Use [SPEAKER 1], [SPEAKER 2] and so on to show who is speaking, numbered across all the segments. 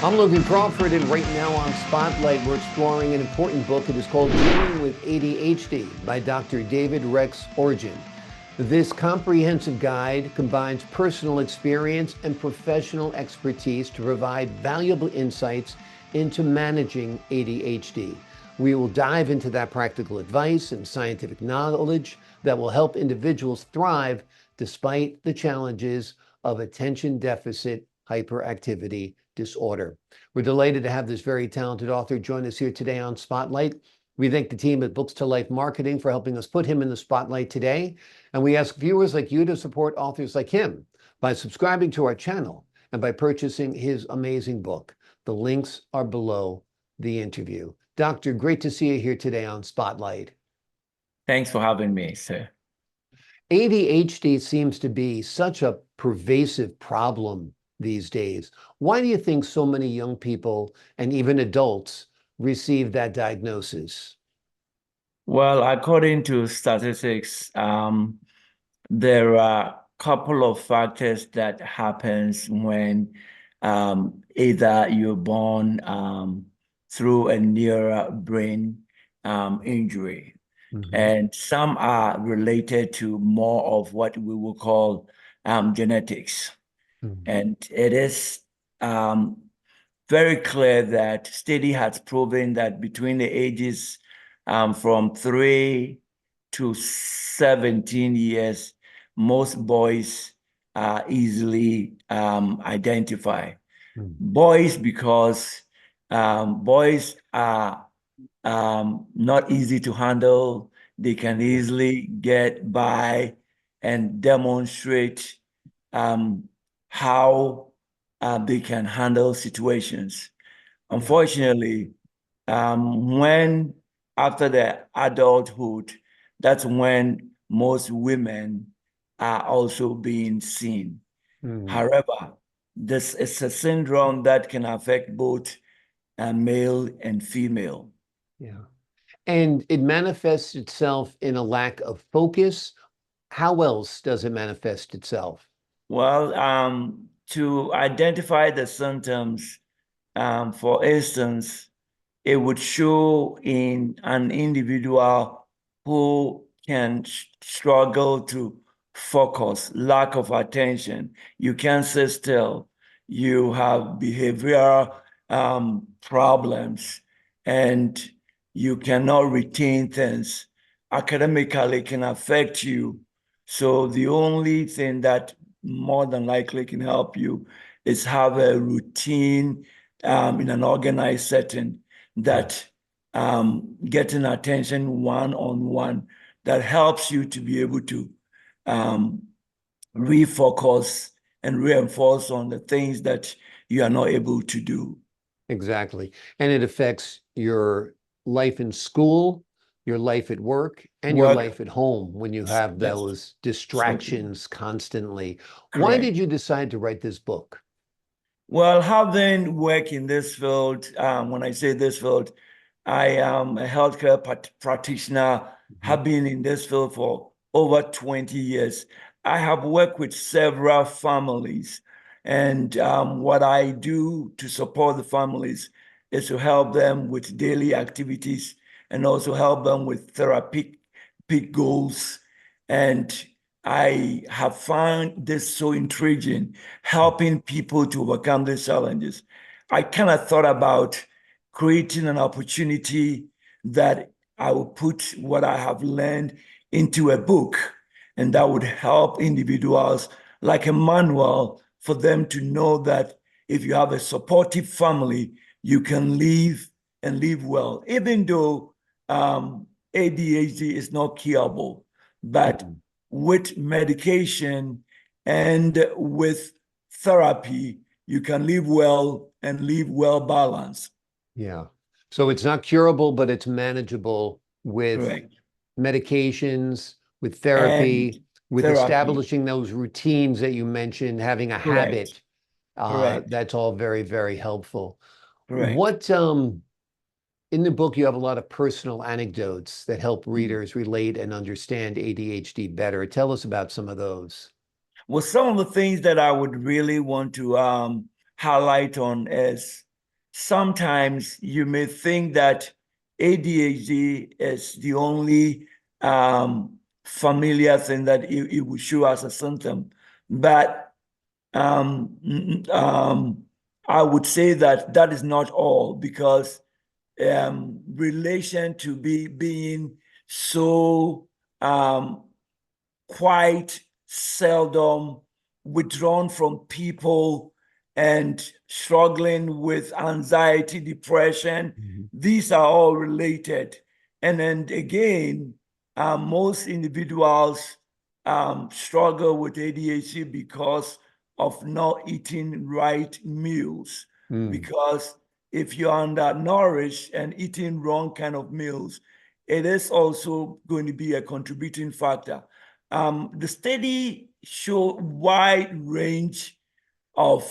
[SPEAKER 1] I'm Logan Crawford, and right now on Spotlight, we're exploring an important book. It is called Dealing with ADHD by Dr. David Rex Orgen. This comprehensive guide combines personal experience and professional expertise to provide valuable insights into managing ADHD. We will dive into that practical advice and scientific knowledge that will help individuals thrive despite the challenges of attention deficit hyperactivity disorder. We're delighted to have this very talented author join us here today on Spotlight. We thank the team at Books to Life Marketing for helping us put him in the spotlight today. And we ask viewers like you to support authors like him by subscribing to our channel and by purchasing his amazing book. The links are below the interview. Doctor, great to see you here today on Spotlight.
[SPEAKER 2] Thanks for having me, sir.
[SPEAKER 1] ADHD seems to be such a pervasive problem these days. Why do you think so many young people and even adults receive that diagnosis?
[SPEAKER 2] Well, according to statistics, there are a couple of factors that happens when either you're born through a near brain injury, and some are related to more of what we will call genetics. And it is very clear that study has proven that between the ages from 3 to 17 years, most boys are easily identified. Boys, because boys are not easy to handle. They can easily get by and demonstrate how they can handle situations. Unfortunately, when after the adulthood, that's when most women are also being seen. However, this is a syndrome that can affect both male and female.
[SPEAKER 1] Yeah. And it manifests itself in a lack of focus. How else does it manifest itself?
[SPEAKER 2] Well, to identify the symptoms, for instance, it would show in an individual who can struggle to focus, lack of attention. You can't sit still. You have behavioral problems, and you cannot retain things. Academically, can affect you. So the only thing that more than likely can help you is have a routine in an organized setting that getting attention one-on-one that helps you to be able to refocus and reinforce on the things that you are not able to do.
[SPEAKER 1] Exactly. And it affects your life in school, your life at work, and your life at home when you have
[SPEAKER 2] That's
[SPEAKER 1] those distractions constantly. Why
[SPEAKER 2] correct.
[SPEAKER 1] did you decide to write this book?
[SPEAKER 2] Well, having worked in this field, when I say this field, I am a healthcare practitioner, have been in this field for over 20 years. I have worked with several families, and what I do to support the families is to help them with daily activities and also help them with therapeutic goals. And I have found this so intriguing, helping people to overcome these challenges. I kind of thought about creating an opportunity that I would put what I have learned into a book, and that would help individuals like a manual for them to know that if you have a supportive family, you can live and live well, even though ADHD is not curable. But with medication and with therapy, you can live well and live well balanced.
[SPEAKER 1] Yeah. So it's not curable, but it's manageable with
[SPEAKER 2] Correct.
[SPEAKER 1] medications, with
[SPEAKER 2] And
[SPEAKER 1] therapy, with
[SPEAKER 2] therapy.
[SPEAKER 1] establishing those routines that you mentioned, having a
[SPEAKER 2] Correct.
[SPEAKER 1] habit.
[SPEAKER 2] Correct.
[SPEAKER 1] That's all very, very helpful.
[SPEAKER 2] Correct.
[SPEAKER 1] What in the book, you have a lot of personal anecdotes that help readers relate and understand ADHD better. Tell us about some of those.
[SPEAKER 2] Well, some of the things that I would really want to highlight on is sometimes you may think that ADHD is the only familiar thing that it will show as a symptom. But I would say that that is not all, because relation to being so quite seldom withdrawn from people and struggling with anxiety, depression. These are all related. And then again, most individuals struggle with ADHD because of not eating right meals. Because if you're undernourished and eating wrong kind of meals, it is also going to be a contributing factor. The study showed wide range of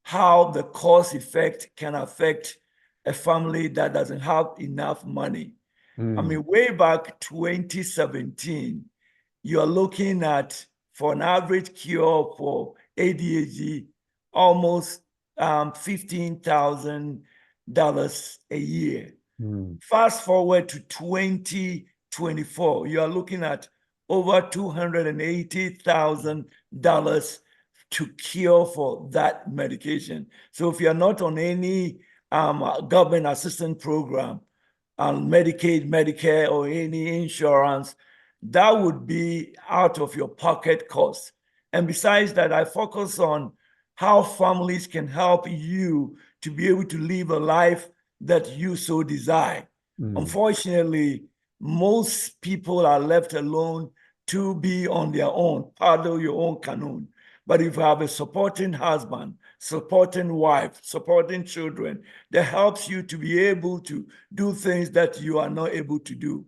[SPEAKER 2] how the cause effect can affect a family that doesn't have enough money. I mean, way back 2017, you're looking at, for an average cure for ADHD, almost $15,000 a year. Fast forward to 2024, you are looking at over $280,000 to cure for that medication. So if you're not on any government assistance program, Medicaid, Medicare, or any insurance, that would be out of your pocket cost. And besides that, I focus on how families can help you to be able to live a life that you so desire. Unfortunately, most people are left alone to be on their own, paddle your own canoe. But if you have a supporting husband, supporting wife, supporting children, that helps you to be able to do things that you are not able to do,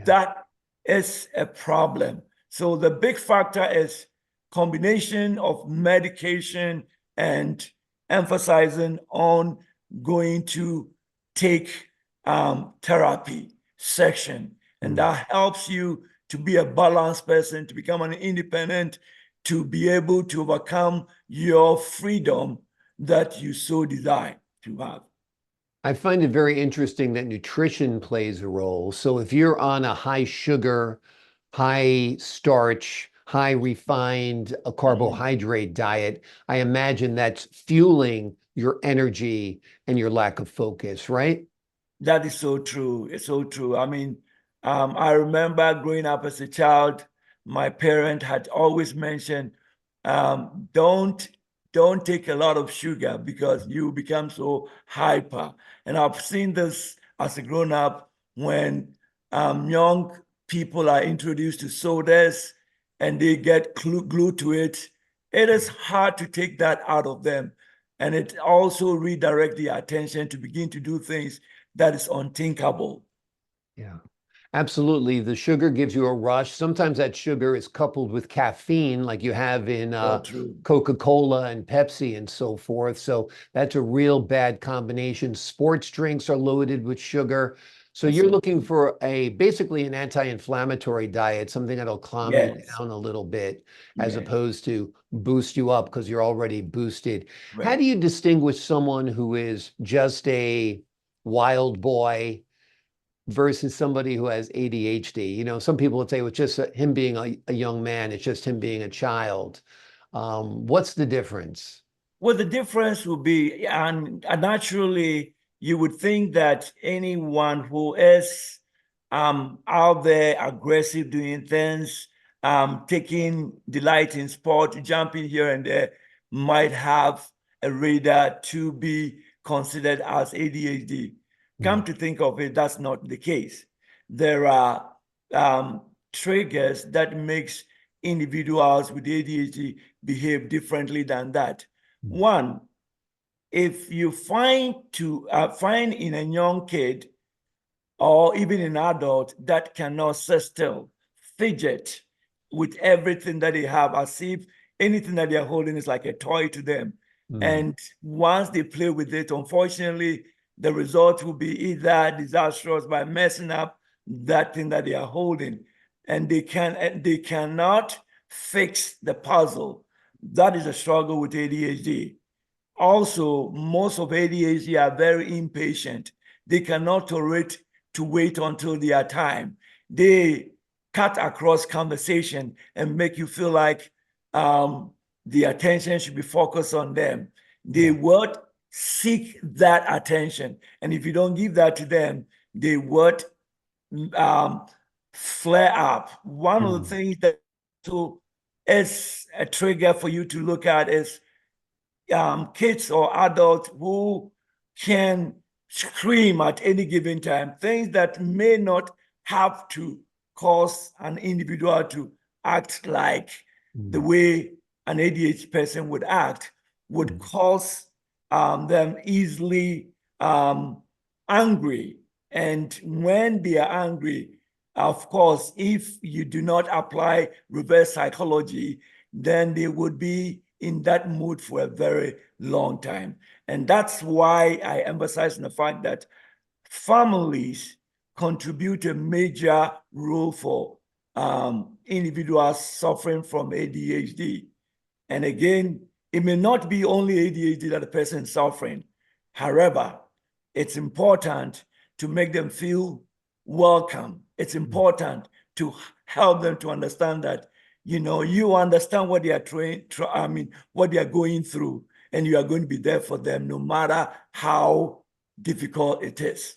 [SPEAKER 2] that is a problem. So the big factor is combination of medication and emphasizing on going to take therapy section. And that helps you to be a balanced person, to become an independent, to be able to overcome your freedom that you so desire to have.
[SPEAKER 1] I find it very interesting that nutrition plays a role. So if you're on a high sugar, high starch, high refined carbohydrate diet, I imagine that's fueling your energy and your lack of focus, right?
[SPEAKER 2] That is so true. It's so true. I mean, I remember growing up as a child, my parent had always mentioned, don't take a lot of sugar because you become so hyper. And I've seen this as a grown up when young people are introduced to sodas and they get glued to it. It is hard to take that out of them. And it also redirect the attention to begin to do things that is unthinkable.
[SPEAKER 1] Yeah, absolutely. The sugar gives you a rush. Sometimes that sugar is coupled with caffeine, like you have in
[SPEAKER 2] So true.
[SPEAKER 1] Coca-Cola and Pepsi and so forth. So that's a real bad combination. Sports drinks are loaded with sugar. So
[SPEAKER 2] That's
[SPEAKER 1] you're
[SPEAKER 2] so
[SPEAKER 1] looking
[SPEAKER 2] true.
[SPEAKER 1] for basically an anti-inflammatory diet, something that'll calm you
[SPEAKER 2] Yes,
[SPEAKER 1] down a little bit, as
[SPEAKER 2] yes,
[SPEAKER 1] opposed to boost you up because you're already boosted. How
[SPEAKER 2] right.
[SPEAKER 1] do you distinguish someone who is just a wild boy versus somebody who has ADHD? You know, some people would say, well, it's just him being a young man, it's just him being a child. What's the difference?
[SPEAKER 2] Well, the difference would be, and naturally, you would think that anyone who is out there aggressive, doing things, taking delight in sport, jumping here and there, might have a radar to be considered as ADHD. Come to think of it, that's not the case. There are triggers that makes individuals with ADHD behave differently than that. One, if you find in a young kid or even an adult that cannot sit still, fidget with everything that they have, as if anything that they're holding is like a toy to them. And once they play with it, unfortunately, the result will be either disastrous by messing up that thing that they are holding, and they cannot fix the puzzle. That is a struggle with ADHD. also, most of ADHD are very impatient. They cannot tolerate to wait until their time. They cut across conversation and make you feel like the attention should be focused on them. They would seek that attention. And if you don't give that to them, they would flare up. One of the things that is a trigger for you to look at is kids or adults who can scream at any given time, things that may not have to cause an individual to act like the way an ADHD person would act, would cause them easily angry. And when they are angry, of course, if you do not apply reverse psychology, then they would be in that mood for a very long time. And that's why I emphasize on the fact that families contribute a major role for individuals suffering from ADHD. And again, it may not be only ADHD that the person is suffering. However, it's important to make them feel welcome. It's important to help them to understand that, you know, you understand what they are what they are going through, and you are going to be there for them no matter how difficult it is.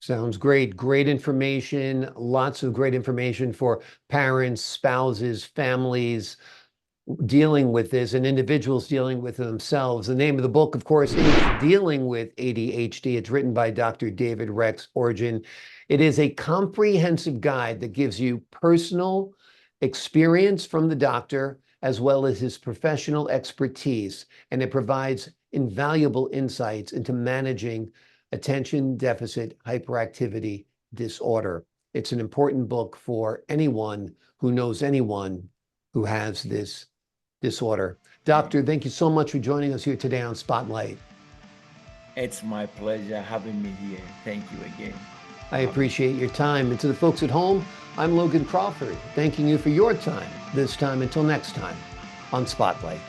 [SPEAKER 1] Sounds great. Great information. Lots of great information for parents, spouses, families dealing with this, and individuals dealing with it themselves. The name of the book, of course, is Dealing with ADHD. It's written by Dr. David Rex Orgen. It is a comprehensive guide that gives you personal experience from the doctor as well as his professional expertise, and it provides invaluable insights into managing attention deficit hyperactivity disorder. It's an important book for anyone who knows anyone who has this disorder. Doctor, thank you so much for joining us here today on Spotlight.
[SPEAKER 2] It's my pleasure having me here. Thank you again.
[SPEAKER 1] I appreciate your time. And to the folks at home, I'm Logan Crawford, thanking you for your time, this time until next time on Spotlight.